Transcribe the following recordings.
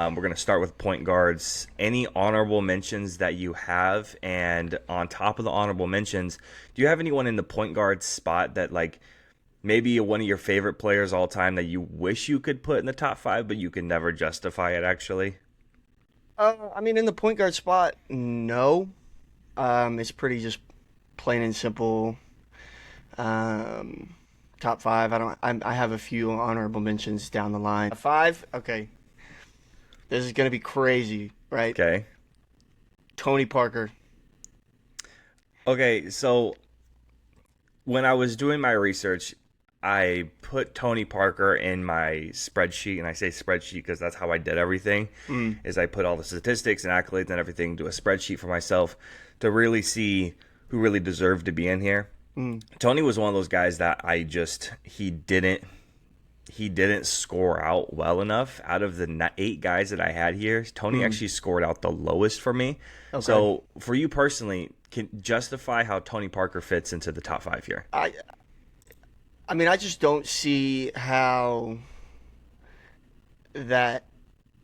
We're going to start with point guards. Any honorable mentions that you have? And on top of the honorable mentions, do you have anyone in the point guard spot that, like, maybe one of your favorite players all time that you wish you could put in the top five, but you can never justify it actually? I mean, in the point guard spot, no. It's pretty just plain and simple. Um, Top five. I have a few honorable mentions down the line. Five. Okay, this is gonna be crazy, right? Okay. Tony Parker. Okay, so when I was doing my research, I put Tony Parker in my spreadsheet, and I say spreadsheet because that's how I did everything. Mm, Is I put all the statistics and accolades and everything to a spreadsheet for myself to really see who really deserved to be in here. mm, Tony was one of those guys that I just he didn't score out well enough. Out of the eight guys that I had here, Tony mm. actually scored out the lowest for me. Okay. So for you personally, can justify how Tony Parker fits into the top five here? I I mean, I just don't see how that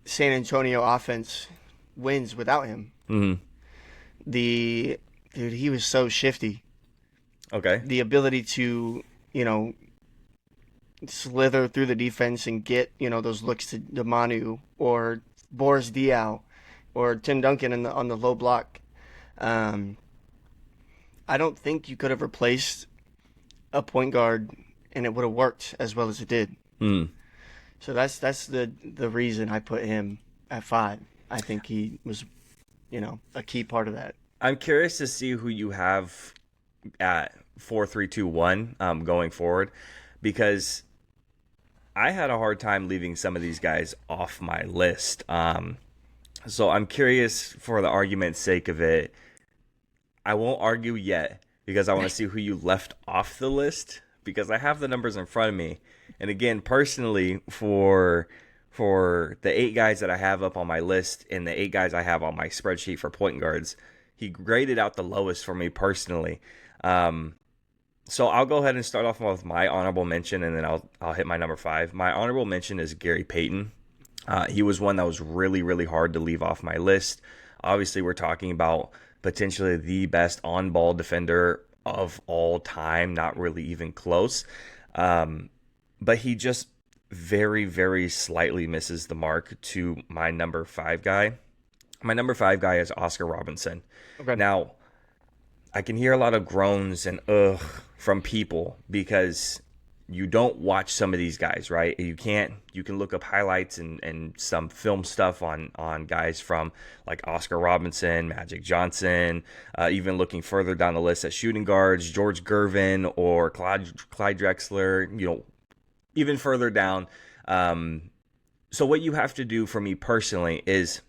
San Antonio offense wins without him. Mm-hmm. The Dude, he was so shifty. Okay. The ability to, you know, slither through the defense and get, those looks to Manu or Boris Diaw or Tim Duncan on the low block. Um, I don't think you could have replaced a point guard and it would have worked as well as it did. Mm. So that's the reason I put him at five. I think he was, a key part of that. I'm curious to see who you have at 4-3-2-1 going forward, because I had a hard time leaving some of these guys off my list. So I'm curious, for the argument's sake of it, I won't argue yet because I want to see who you left off the list, because I have the numbers in front of me. And again, personally, for the eight guys that I have up on my list and the eight guys I have on my spreadsheet for point guards, he graded out the lowest for me personally. Um, so I'll go ahead and start off with my honorable mention, and then I'll hit my number five. My honorable mention is Gary Payton. He was one that was really, really hard to leave off my list. Obviously, we're talking about potentially the best on-ball defender of all time, not really even close. Um, but he just very, very slightly misses the mark to my number five guy. My number five guy is Oscar Robinson. Okay. Now, I can hear a lot of groans and ugh from people because you don't watch some of these guys, right? You can look up highlights and some film stuff on guys from like Oscar Robinson, Magic Johnson, even looking further down the list at shooting guards, George Gervin or Clyde Drexler, even further down. So what you have to do for me personally is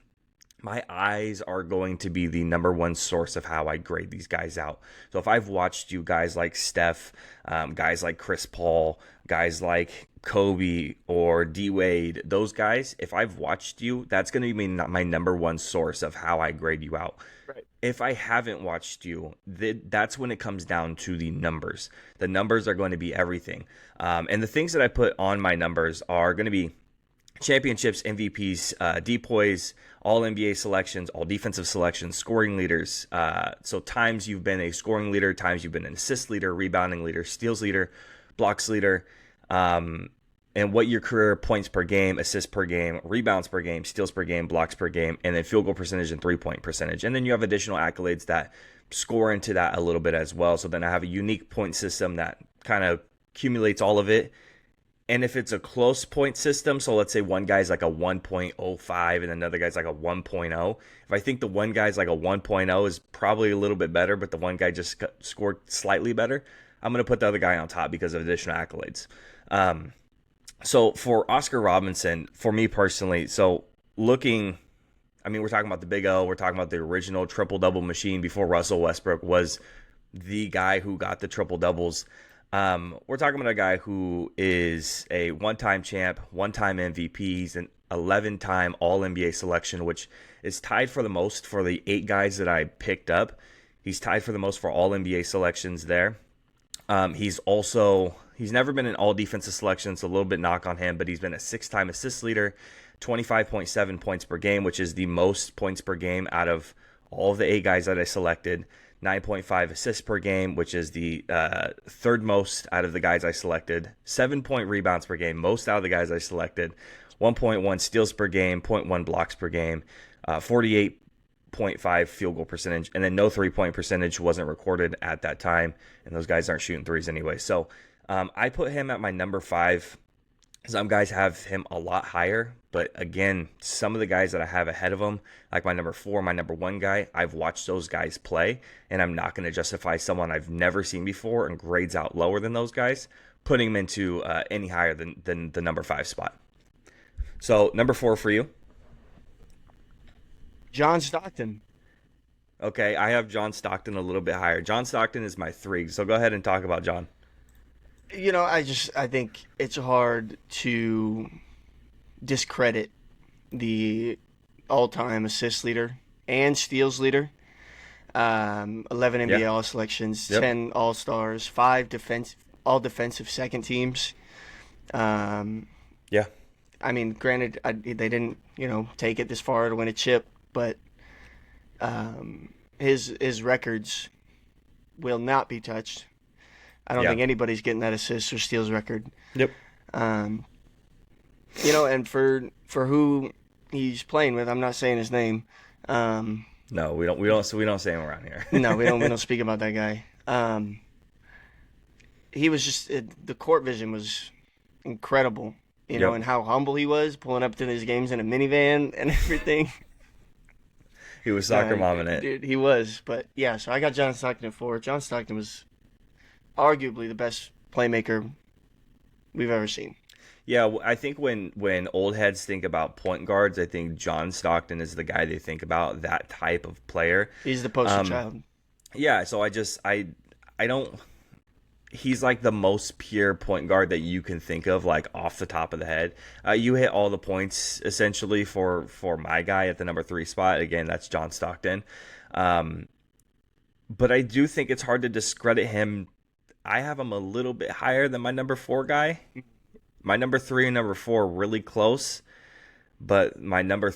my eyes are going to be the number one source of how I grade these guys out. So if I've watched you guys like Steph, guys like Chris Paul, guys like Kobe or D Wade, those guys, if I've watched you, that's going to be my number one source of how I grade you out. Right. If I haven't watched you, that's when it comes down to the numbers. The numbers are going to be everything. And the things that I put on my numbers are going to be championships, MVPs, DPOYs, all NBA selections, all defensive selections, scoring leaders. So times you've been a scoring leader, times you've been an assist leader, rebounding leader, steals leader, blocks leader, and what your career points per game, assists per game, rebounds per game, steals per game, blocks per game, and then field goal percentage and 3-point percentage. And then you have additional accolades that score into that a little bit as well. So then I have a unique point system that kind of accumulates all of it. And if it's a close point system, so let's say one guy's like a 1.05 and another guy's like a 1.0. If I think the one guy's like a 1.0 is probably a little bit better, but the one guy just scored slightly better, I'm going to put the other guy on top because of additional accolades. So for Oscar Robinson, for me personally, so looking, I mean, we're talking about the Big O. We're talking about the original triple-double machine before Russell Westbrook was the guy who got the triple-doubles. We're talking about a guy who is a one-time champ, one-time MVP. He's an 11-time All-NBA selection, which is tied for the most for the eight guys that I picked up. He's tied for the most for All-NBA selections there. He's never been an All-Defensive selection, so a little bit knock on him, but he's been a 6-time assist leader, 25.7 points per game, which is the most points per game out of all of the 8 guys that I selected. 9.5 assists per game, which is the third most out of the guys I selected. 7 rebounds per game, most out of the guys I selected. 1.1 steals per game, 0.1 blocks per game, 48.5 field goal percentage, and then no 3-point percentage wasn't recorded at that time, and those guys aren't shooting threes anyway. So I put him at my number 5. Some guys have him a lot higher, but again, some of the guys that I have ahead of him, like my number 4, my number 1 guy, I've watched those guys play, and I'm not going to justify someone I've never seen before and grades out lower than those guys, putting him into any higher than the number 5 spot. So, number 4 for you? John Stockton. Okay, I have John Stockton a little bit higher. John Stockton is my 3, so go ahead and talk about John. I think it's hard to discredit the all-time assist leader and steals leader. 11 NBA All Selections, 10 All Stars, 5 all defensive second teams. I mean, granted, they didn't, take it this far to win a chip, but his records will not be touched. I don't think anybody's getting that assists or steals record. Yep. And for who he's playing with, I'm not saying his name. No, we don't say him around here. No, we don't speak about that guy. He was just the court vision was incredible, and how humble he was, pulling up to these games in a minivan and everything. He was soccer mom in it. Dude, he was. But yeah, so I got John Stockton at 4. John Stockton was arguably the best playmaker we've ever seen. Yeah, I think when old heads think about point guards, I think John Stockton is the guy they think about, that type of player. He's the poster child. Yeah, so I don't. He's like the most pure point guard that you can think of, like off the top of the head. You hit all the points essentially for my guy at the number 3 spot. Again, that's John Stockton. But I do think it's hard to discredit him. I have him a little bit higher than my number 4 guy. My number 3 and number 4 are really close, but my number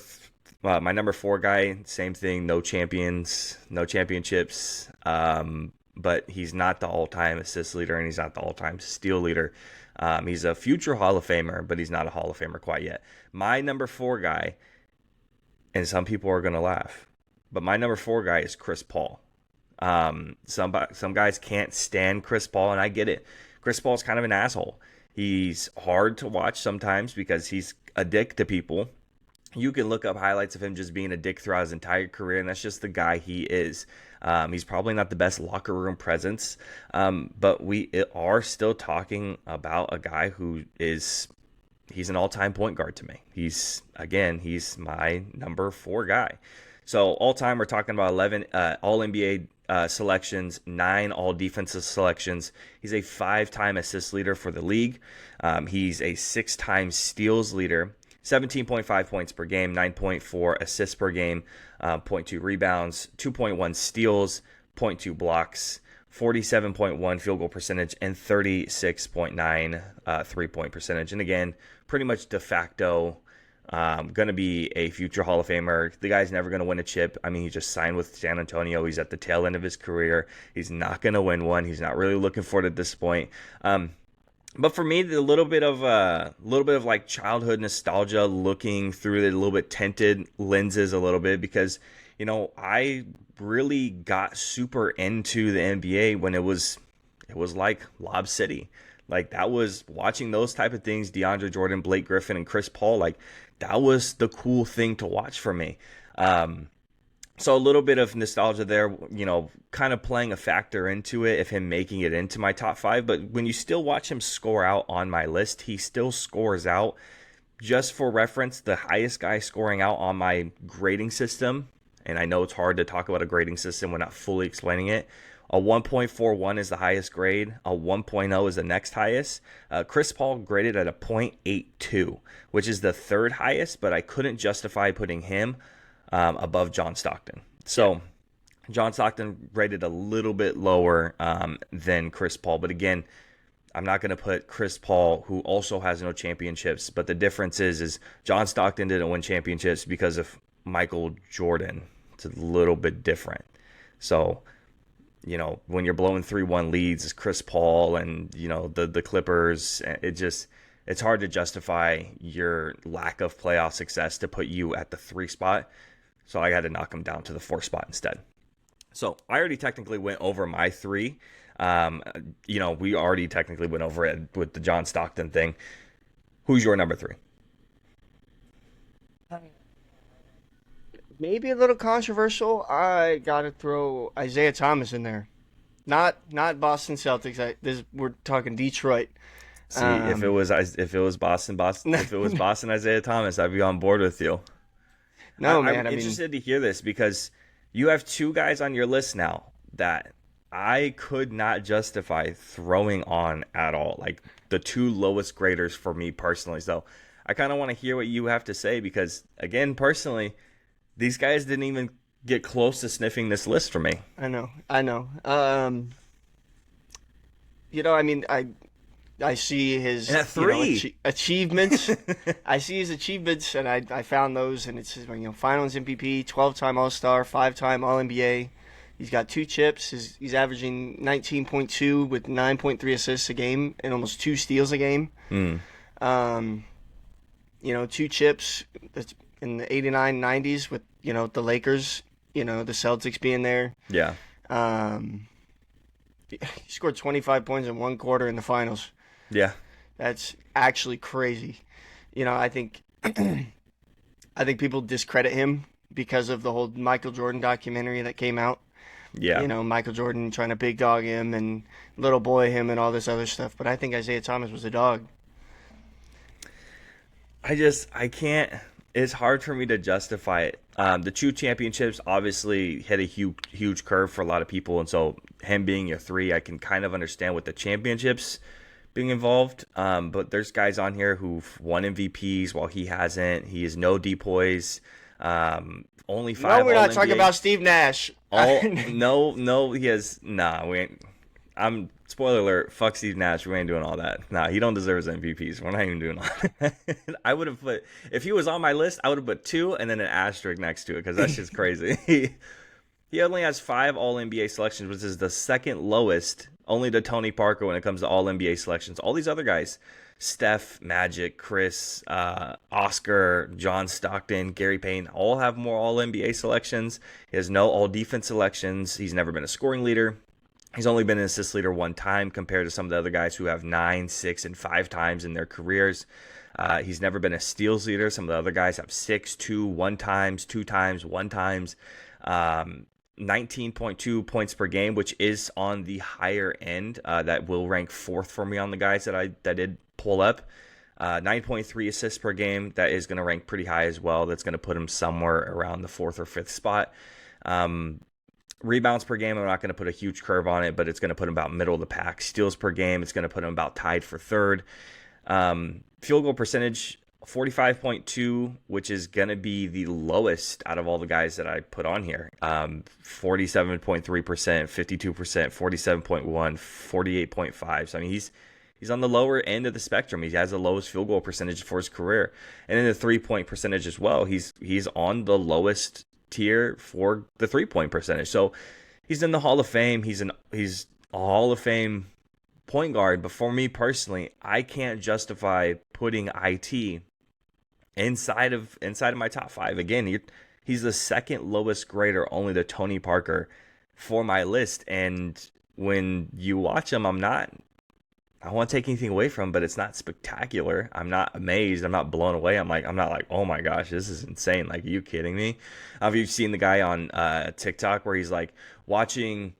4 guy, same thing. No champions, no championships. But he's not the all-time assist leader, and he's not the all-time steal leader. He's a future Hall of Famer, but he's not a Hall of Famer quite yet. My number 4 guy, and some people are going to laugh, but my number 4 guy is Chris Paul. Some guys can't stand Chris Paul, and I get it. Chris Paul's kind of an asshole. He's hard to watch sometimes because he's a dick to people. You can look up highlights of him just being a dick throughout his entire career, and that's just the guy he is. He's probably not the best locker room presence, but we are still talking about a guy who he's an all-time point guard to me. He's my number 4 guy. So all-time, we're talking about 11 All-NBA selections, 9 all-defensive selections. He's a 5-time assist leader for the league. He's a 6-time steals leader. 17.5 points per game, 9.4 assists per game, 0.2 rebounds, 2.1 steals, 0.2 blocks, 47.1 field goal percentage, and 36.9 3-point percentage. And again, pretty much de facto going to be a future Hall of Famer. The guy's never going to win a chip. I mean, he just signed with San Antonio. He's at the tail end of his career. He's not going to win one. He's not really looking for it at this point. But for me, a little bit of like childhood nostalgia, looking through the little bit tinted lenses a little bit, because I really got super into the NBA when it was like Lob City. Like, that was watching those type of things, DeAndre Jordan, Blake Griffin, and Chris Paul. Like, that was the cool thing to watch for me. So a little bit of nostalgia there, kind of playing a factor into it, of him making it into my top 5. But when you still watch him score out on my list, he still scores out. Just for reference, the highest guy scoring out on my grading system, and I know it's hard to talk about a grading system when not fully explaining it, a 1.41 is the highest grade. A 1.0 is the next highest. Chris Paul graded at a 0.82, which is the 3rd highest, but I couldn't justify putting him above John Stockton. So John Stockton rated a little bit lower than Chris Paul. But again, I'm not going to put Chris Paul, who also has no championships. But the difference is John Stockton didn't win championships because of Michael Jordan. It's a little bit different. So, when you're blowing 3-1 leads, as Chris Paul and, the Clippers, it's hard to justify your lack of playoff success to put you at the 3 spot. So I had to knock him down to the 4 spot instead. So I already technically went over my 3. We already technically went over it with the John Stockton thing. Who's your number 3? Maybe a little controversial. I gotta throw Isaiah Thomas in there. Not Boston Celtics. We're talking Detroit. See, if it was Boston, if it was Boston Isaiah Thomas, I'd be on board with you. No, man. I'm interested to hear this because you have 2 guys on your list now that I could not justify throwing on at all. Like the 2 lowest graders for me personally. So I kind of want to hear what you have to say because, again, personally, these guys didn't even get close to sniffing this list for me. I know. I see his achievements. I see his achievements, and I found those, and it's Finals MVP, 12-time All-Star, 5-time All-NBA. He's got 2 chips. He's averaging 19.2 with 9.3 assists a game and almost 2 steals a game. 2 chips in the 89-90s with the Lakers. The Celtics being there. Yeah. He scored 25 points in 1 quarter in the finals. Yeah. That's actually crazy. I think people discredit him because of the whole Michael Jordan documentary that came out. Yeah. Michael Jordan trying to big dog him and little boy him and all this other stuff. But I think Isaiah Thomas was a dog. I can't. It's hard for me to justify it. The 2 championships obviously hit a huge curve for a lot of people. And so him being your 3, I can kind of understand with the championships being involved. But there's guys on here who've won MVPs while he hasn't. He has no depoys. Only 5. No, we're not talking about Steve Nash. No, he has. Nah, we ain't. Spoiler alert. Fuck Steve Nash. We ain't doing all that. Nah, he don't deserve his MVPs. We're not even doing all that. I would have put, if he was on my list, I would have put 2 and then an asterisk next to it because that's just crazy. He only has 5 All NBA selections, which is the second lowest, only to Tony Parker when it comes to All NBA selections. All these other guys, Steph, Magic, Chris, Oscar, John Stockton, Gary Payne, all have more All NBA selections. He has no All Defense selections. He's never been a scoring leader. He's only been an assist leader 1 time compared to some of the other guys who have 9, 6, and 5 times in their careers. He's never been a steals leader. Some of the other guys have 6, 2, 1 times, 2 times, 1 times. 19.2 points per game, which is on the higher end. That will rank 4th for me on the guys that did pull up. 9.3 assists per game. That is going to rank pretty high as well. That's going to put him somewhere around the 4th or 5th spot. Rebounds per game, I'm not going to put a huge curve on it, but it's going to put him about middle of the pack. Steals per game, it's going to put him about tied for 3rd. Field goal percentage, 45.2, which is going to be the lowest out of all the guys that I put on here. 47.3%, 52%, 47.1, 48.5. So, I mean, he's on the lower end of the spectrum. He has the lowest field goal percentage for his career. And in the 3-point percentage as well, he's on the lowest tier for the 3-point percentage. So he's in the Hall of Fame. He's a Hall of Fame point guard. But for me personally, I can't justify putting IT inside of my top 5. Again, he's the second lowest grader, only to Tony Parker for my list. And when you watch him, I won't take anything away from him, but it's not spectacular. I'm not amazed. I'm not blown away. I'm not like, oh my gosh, this is insane. Like, are you kidding me? Have you seen the guy on TikTok where he's like watching,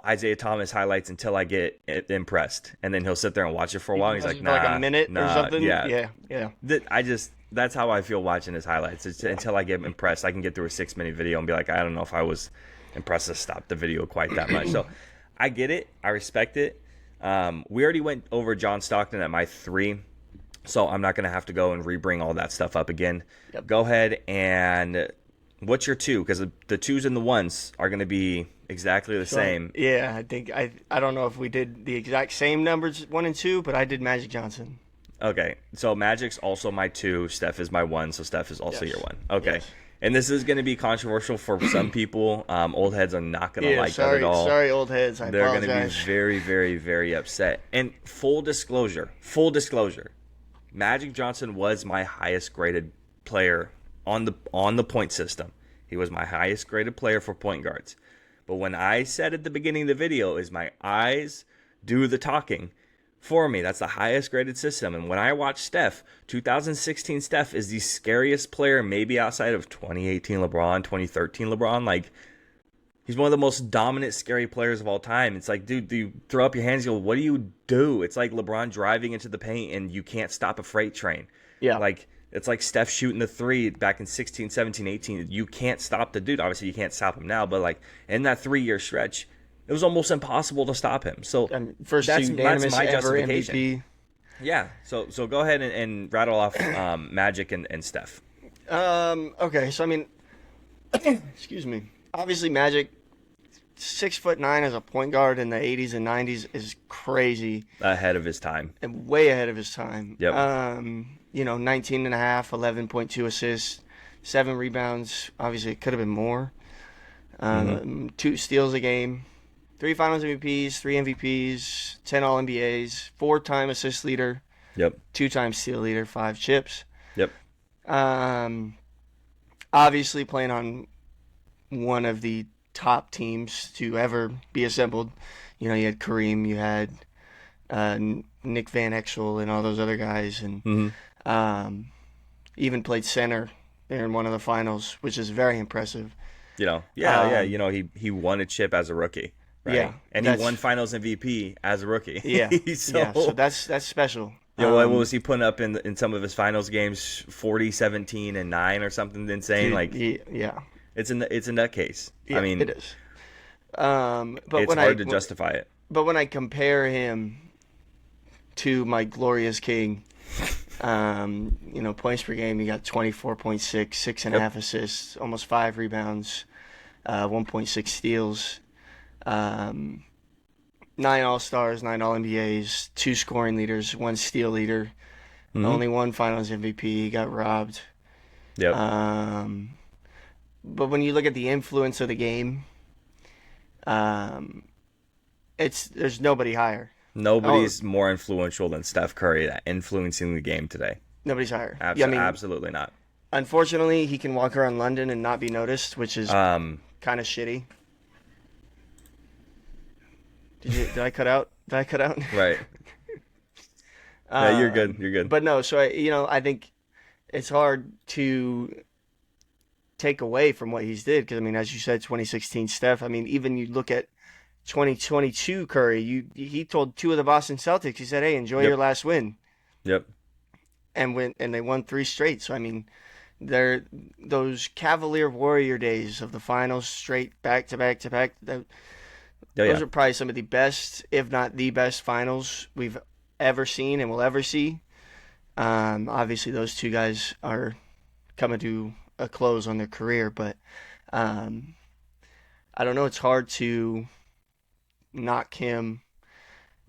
Isaiah Thomas highlights until I get impressed, and then he'll sit there and watch it for a while. And he's like, nah, like a minute or something. Yeah. That's how I feel watching his highlights. Until I get impressed, I can get through a 6-minute video and be like, I don't know if I was impressed to stop the video quite that much. So I get it. I respect it. We already went over John Stockton at my 3, so I'm not going to have to go and rebring all that stuff up again. Yep. Go ahead and what's your 2? Because the 2s and the 1s are going to be exactly the same. Yeah, I think I don't know if we did the exact same numbers 1 and 2, but I did Magic Johnson. Okay, so Magic's also my 2. Steph is my 1, so Steph is also Yes. your 1. Okay, Yes. and this is going to be controversial for some people. Old heads are not going to Yeah, like sorry, that at all. sorry, old heads. I They're going to be apologize. very, very, very upset. And full disclosure, Magic Johnson was my highest graded player on the point system. He was my highest graded player for point guards. But when I said at the beginning of the video, is my eyes do the talking for me. That's the highest graded system. And when I watch Steph, 2016 Steph is the scariest player maybe outside of 2018 LeBron, 2013 LeBron. Like, he's one of the most dominant, scary players of all time. It's like, dude, do you throw up your hands and go, what do you do? It's like LeBron driving into the paint and you can't stop a freight train. Yeah. Like, it's like Steph shooting the 3 back in 16, 17, 18. You can't stop the dude. Obviously, you can't stop him now, but like in that 3-year stretch, it was almost impossible to stop him. So First that's unanimous my ever justification. MVP. Yeah. So go ahead and rattle off Magic and Steph. Okay, so I mean, excuse me. Obviously, Magic, 6'9" as a point guard in the 80s and 90s is crazy Ahead of his time. and way ahead of his time. Yep. 19 and a half, 11.2 assists, 7 rebounds. Obviously, it could have been more. 2 steals a game, 3 Finals MVPs, 3 MVPs, 10 All NBAs, 4-time assist leader, Yep. 2-time steal leader, 5 chips. Yep. Obviously, playing on one of the top teams to ever be assembled. You had Kareem, you had Nick Van Exel, and all those other guys, and even played center in one of the finals, which is very impressive. Yeah. He won a chip as a rookie, right? Yeah, And he won Finals MVP as a rookie. Yeah, so, so that's special. what was he putting up in some of his finals games? 40, 17, and 9 or something insane. Like, yeah, it's a nutcase. yeah, I mean, it is. But it's hard to justify it. But when I compare him to my glorious king, points per game, he got 24.6, 6.5 assists, almost 5 rebounds, 1.6 steals, 9 All-Stars, 9 All-NBAs, 2 scoring leaders, 1 steal leader, only 1 Finals MVP. He got robbed. Yep. But when you look at the influence of the game, there's nobody higher. Nobody's more influential than Steph Curry at influencing the game today. Nobody's higher. Absolutely not. Unfortunately, he can walk around London and not be noticed, which is kind of shitty. Did I cut out? Right. Yeah, you're good. You're good. But no, so I think it's hard to take away from what he's did because as you said, 2016 Steph. Even you look at 2022 Curry. He told 2 of the Boston Celtics. He said, "Hey, enjoy your last win." Yep. And they won 3 straight. So they're those Cavalier Warrior days of the finals, straight back to back to back. Those are probably some of the best, if not the best, finals we've ever seen and will ever see. Obviously, those 2 guys are coming to a close on their career, but I don't know. It's hard to knock him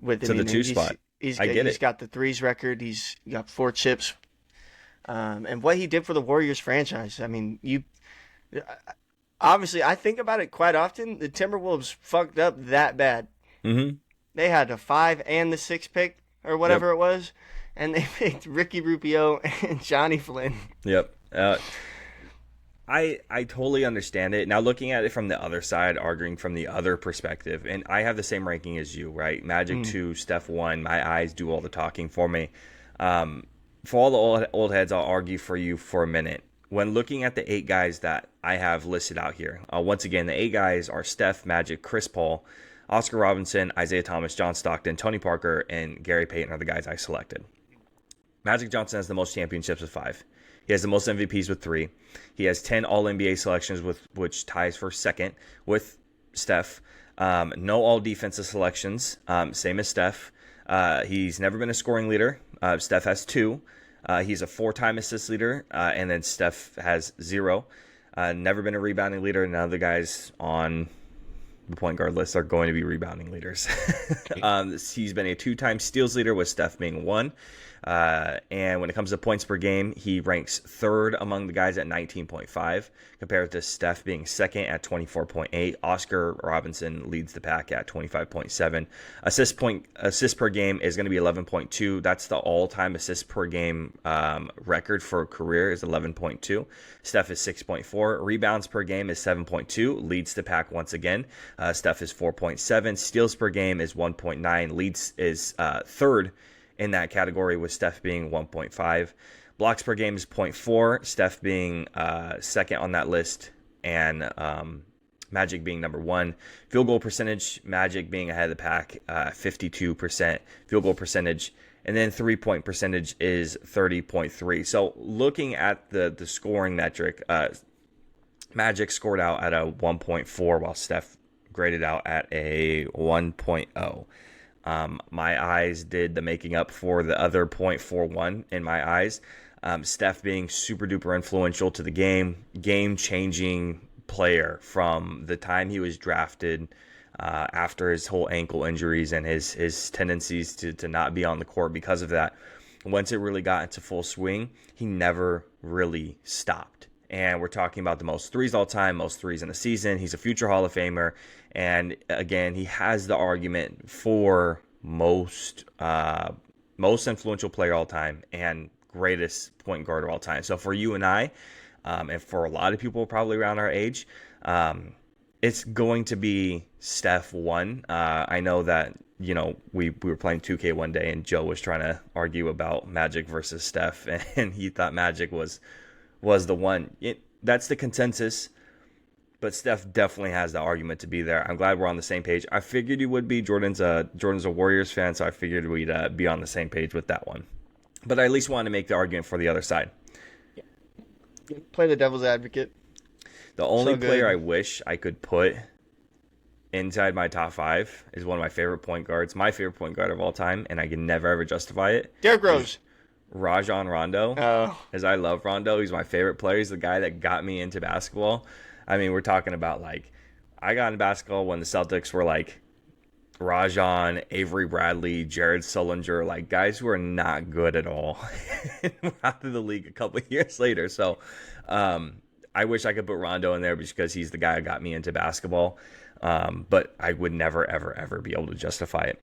with to the 2 spot. He's I get he's it. got the threes record. He's got 4 chips, and what he did for the Warriors franchise. Obviously, I think about it quite often. The Timberwolves fucked up that bad. Mm-hmm. They had the 5 and the 6 pick or whatever it was, and they picked Ricky Rubio and Johnny Flynn. Yep. I totally understand it. Now, looking at it from the other side, arguing from the other perspective, and I have the same ranking as you, right? Magic 2, Steph 1. My eyes do all the talking for me. For all the old heads, I'll argue for you for a minute. When looking at the 8 guys that I have listed out here, once again, the 8 guys are Steph, Magic, Chris Paul, Oscar Robinson, Isaiah Thomas, John Stockton, Tony Parker, and Gary Payton are the guys I selected. Magic Johnson has the most championships with 5. He has the most MVPs with 3. He has 10 All-NBA selections, which ties for second with Steph. No All-Defensive selections, same as Steph. He's never been a scoring leader. Steph has 2. He's a 4-time assist leader, and then Steph has 0. Never been a rebounding leader. None of the guys on the point guard list are going to be rebounding leaders. He's been a 2-time steals leader, with Steph being one. And when it comes to points per game, he ranks third among the guys at 19.5, compared to Steph being second at 24.8. Oscar Robinson leads the pack at 25.7. Assists per game is going to be 11.2. That's the all-time assists per game record for a career, is 11.2. Steph is 6.4. Rebounds per game is 7.2, leads the pack once again. Steph is 4.7. Steals per game is 1.9, is third in that category, with Steph being 1.5. Blocks per game is 0.4, Steph being second on that list, and Magic being number one. Field goal percentage, Magic being ahead of the pack, 52% field goal percentage. And then 3-point percentage is 30.3. So looking at the scoring metric, Magic scored out at a 1.4, while Steph graded out at a 1.0. My eyes did the making up for the other 0.41 in my eyes. Steph being super duper influential to the game-changing player from the time he was drafted, after his whole ankle injuries and his tendencies to not be on the court because of that. Once it really got into full swing, he never really stopped. And we're talking about the most threes all time, most threes in a season. He's a future Hall of Famer. And again, he has the argument for most influential player all time and greatest point guard of all time. So for you and I, and for a lot of people probably around our age, it's going to be Steph 1. I know that, we were playing 2K one day and Joe was trying to argue about Magic versus Steph, and he thought Magic was the one. That's the consensus, but Steph definitely has the argument to be there. I'm glad we're on the same page. I figured you would be. Jordan's a Warriors fan, so I figured we'd be on the same page with that one. But I at least wanted to make the argument for the other side. Yeah. Play the devil's advocate. The only player I wish I could put inside my top 5 is one of my favorite point guards, my favorite point guard of all time, and I can never ever justify it. Derrick Rose. Rajon Rondo. Oh. As I love Rondo. He's my favorite player. He's the guy that got me into basketball. I mean, we're talking about, I got into basketball when the Celtics were, Rajon, Avery Bradley, Jared Sullinger, guys who are not good at all. We're out of the league a couple of years later. So I wish I could put Rondo in there because he's the guy who got me into basketball. But I would never, ever, ever be able to justify it.